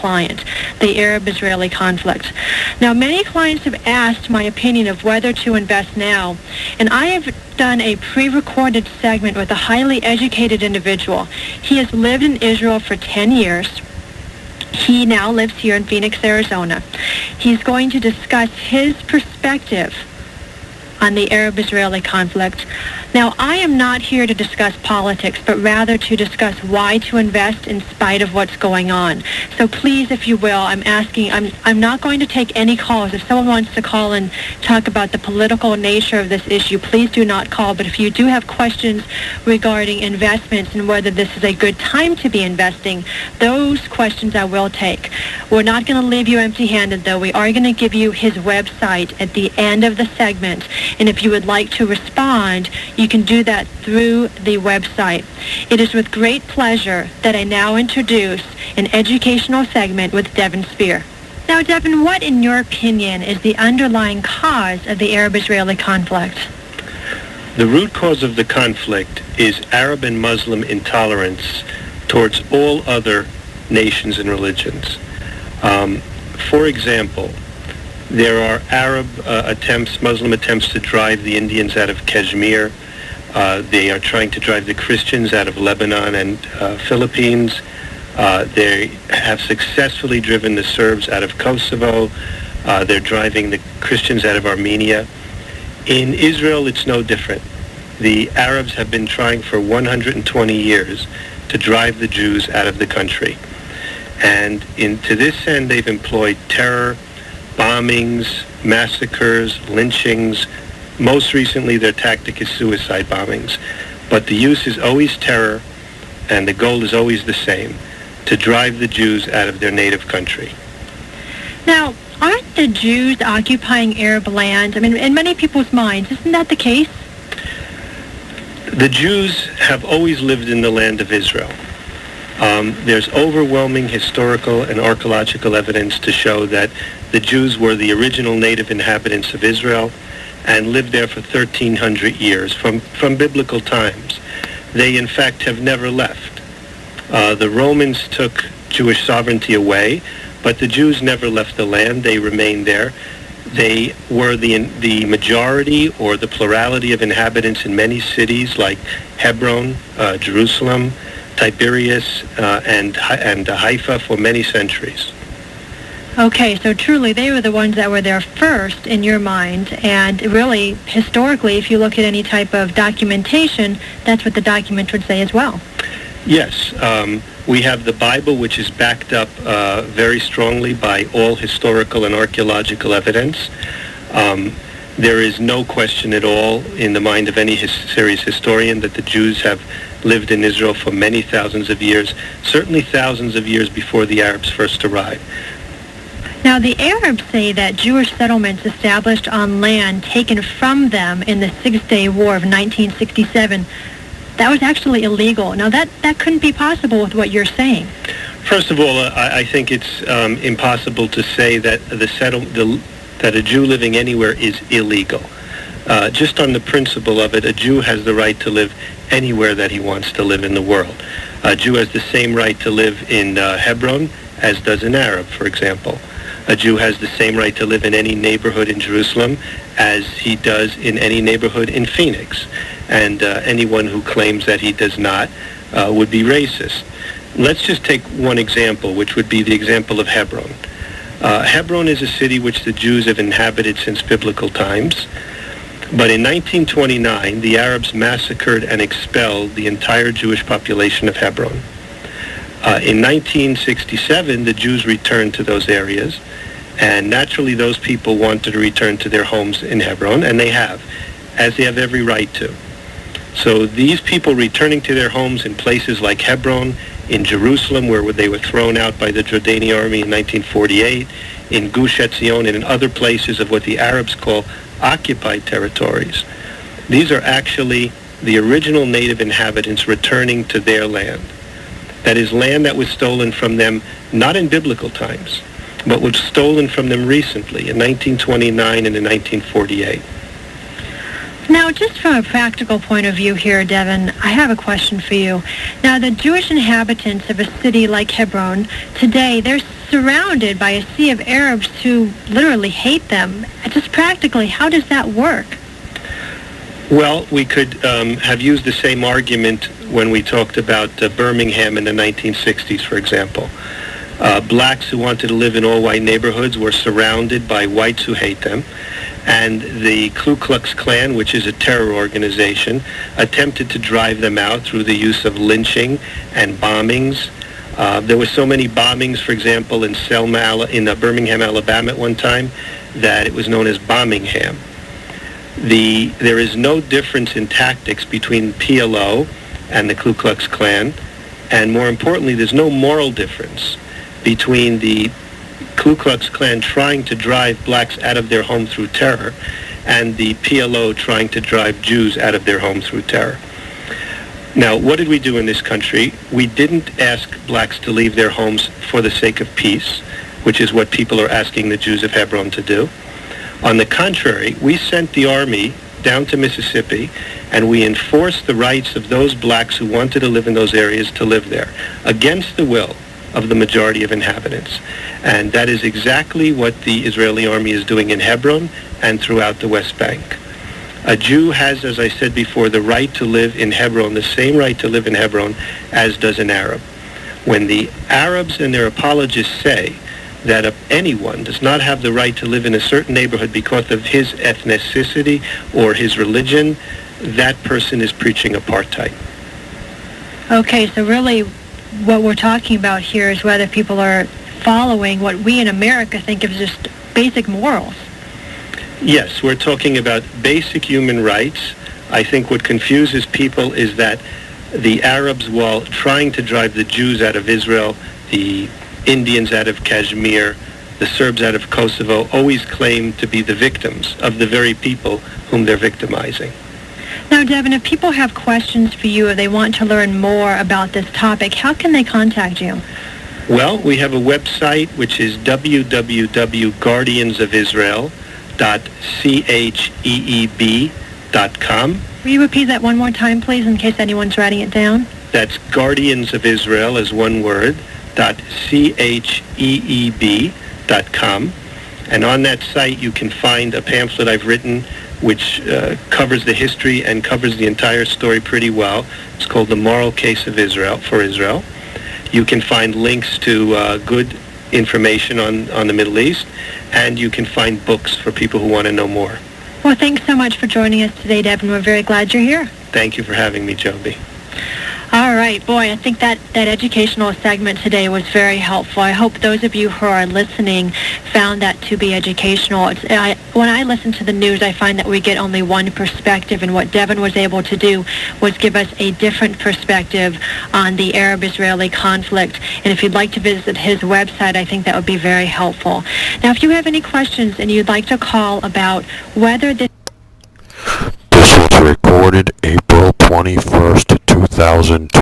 client, the Arab-Israeli conflict. Now, many clients have asked my opinion of whether to invest now, and I have done a pre-recorded segment with a highly educated individual. He has lived in Israel for 10 years. He now lives here in Phoenix, Arizona. He's going to discuss his perspective on the Arab-Israeli conflict. Now, I am not here to discuss politics, but rather to discuss why to invest in spite of what's going on. So please, if you will, I'm not going to take any calls. If someone wants to call and talk about the political nature of this issue, please do not call. But if you do have questions regarding investments and whether this is a good time to be investing, those questions I will take. We're not going to leave you empty-handed, though. We are going to give you his website at the end of the segment. And if you would like to respond, you can do that through the website. It is with great pleasure that I now introduce an educational segment with Devin Sper. Now, Devin, what, in your opinion, is the underlying cause of the Arab-Israeli conflict? The root cause of the conflict is Arab and Muslim intolerance towards all other nations and religions. For example, there are Muslim attempts to drive the Indians out of Kashmir. They are trying to drive the Christians out of Lebanon and Philippines. They have successfully driven the Serbs out of Kosovo. They're driving the Christians out of Armenia. In Israel, it's no different. The Arabs have been trying for 120 years to drive the Jews out of the country. And to this end, they've employed terror, bombings, massacres, lynchings. Most recently, their tactic is suicide bombings. But the use is always terror, and the goal is always the same, to drive the Jews out of their native country. Now, aren't the Jews occupying Arab land? I mean, in many people's minds, isn't that the case? The Jews have always lived in the land of Israel. There's overwhelming historical and archaeological evidence to show that the Jews were the original native inhabitants of Israel and lived there for 1,300 years, from biblical times. They, in fact, have never left. The Romans took Jewish sovereignty away, but the Jews never left the land. They remained there. They were the majority or the plurality of inhabitants in many cities like Hebron, Jerusalem, Tiberias, and Haifa for many centuries. Okay, so truly they were the ones that were there first in your mind, and really, historically, if you look at any type of documentation, that's what the document would say as well. Yes, we have the Bible, which is backed up very strongly by all historical and archaeological evidence. There is no question at all in the mind of any serious historian that the Jews have lived in Israel for many thousands of years, certainly thousands of years before the Arabs first arrived. Now, the Arabs say that Jewish settlements established on land taken from them in the Six-Day War of 1967, that was actually illegal. Now, that couldn't be possible with what you're saying. First of all, I think it's impossible to say that that a Jew living anywhere is illegal. Just on the principle of it, a Jew has the right to live anywhere that he wants to live in the world. A Jew has the same right to live in Hebron as does an Arab, for example. A Jew has the same right to live in any neighborhood in Jerusalem as he does in any neighborhood in Phoenix. And anyone who claims that he does not would be racist. Let's just take one example, which would be the example of Hebron. Hebron is a city which the Jews have inhabited since biblical times. But in 1929, the Arabs massacred and expelled the entire Jewish population of Hebron. In 1967, the Jews returned to those areas, and naturally those people wanted to return to their homes in Hebron, and they have, as they have every right to. So these people returning to their homes in places like Hebron, in Jerusalem, where they were thrown out by the Jordanian army in 1948, in Gush Etzion, and in other places of what the Arabs call occupied territories. These are actually the original native inhabitants returning to their land. That is land that was stolen from them, not in biblical times, but was stolen from them recently, in 1929 and in 1948. Now, just from a practical point of view here, Devin, I have a question for you. Now, the Jewish inhabitants of a city like Hebron, today, they're surrounded by a sea of Arabs who literally hate them. Just practically, how does that work? Well, we could have used the same argument when we talked about Birmingham in the 1960s, for example. Blacks who wanted to live in all-white neighborhoods were surrounded by whites who hate them. And the Ku Klux Klan, which is a terror organization, attempted to drive them out through the use of lynching and bombings. There were so many bombings, for example, in Birmingham, Alabama at one time, that it was known as Bombingham. There is no difference in tactics between PLO and the Ku Klux Klan, and more importantly, there's no moral difference between the Ku Klux Klan trying to drive blacks out of their home through terror and the PLO trying to drive Jews out of their home through terror. Now, what did we do in this country? We didn't ask blacks to leave their homes for the sake of peace, which is what people are asking the Jews of Hebron to do. On the contrary, we sent the army down to Mississippi, and we enforced the rights of those blacks who wanted to live in those areas to live there, against the will of the majority of inhabitants. And that is exactly what the Israeli army is doing in Hebron and throughout the West Bank. A Jew has, as I said before, the right to live in Hebron, the same right to live in Hebron as does an Arab. When the Arabs and their apologists say that anyone does not have the right to live in a certain neighborhood because of his ethnicity or his religion, that person is preaching apartheid. Okay, so really what we're talking about here is whether people are following what we in America think of as just basic morals. Yes, we're talking about basic human rights. I think what confuses people is that the Arabs, while trying to drive the Jews out of Israel, the Indians out of Kashmir, the Serbs out of Kosovo, always claim to be the victims of the very people whom they're victimizing. Now, Devin, if people have questions for you, or they want to learn more about this topic, how can they contact you? Well, we have a website which is www.guardiansofisrael.cheeb.com. Will you repeat that one more time, please, in case anyone's writing it down? That's Guardians of Israel as one word, .cheeb.com. And on that site you can find a pamphlet I've written which covers the history and covers the entire story pretty well. It's called The Moral Case of Israel, for Israel. You can find links to good information on the Middle East, and you can find books for people who want to know more. Well, thanks so much for joining us today, Devin. We're very glad you're here. Thank you for having me, Joby. All right, boy, I think that educational segment today was very helpful. I hope those of you who are listening found that to be educational. When I listen to the news, I find that we get only one perspective, and what Devin was able to do was give us a different perspective on the Arab-Israeli conflict. And if you'd like to visit his website, I think that would be very helpful. Now, if you have any questions and you'd like to call about whether this was recorded April 21st, 2002.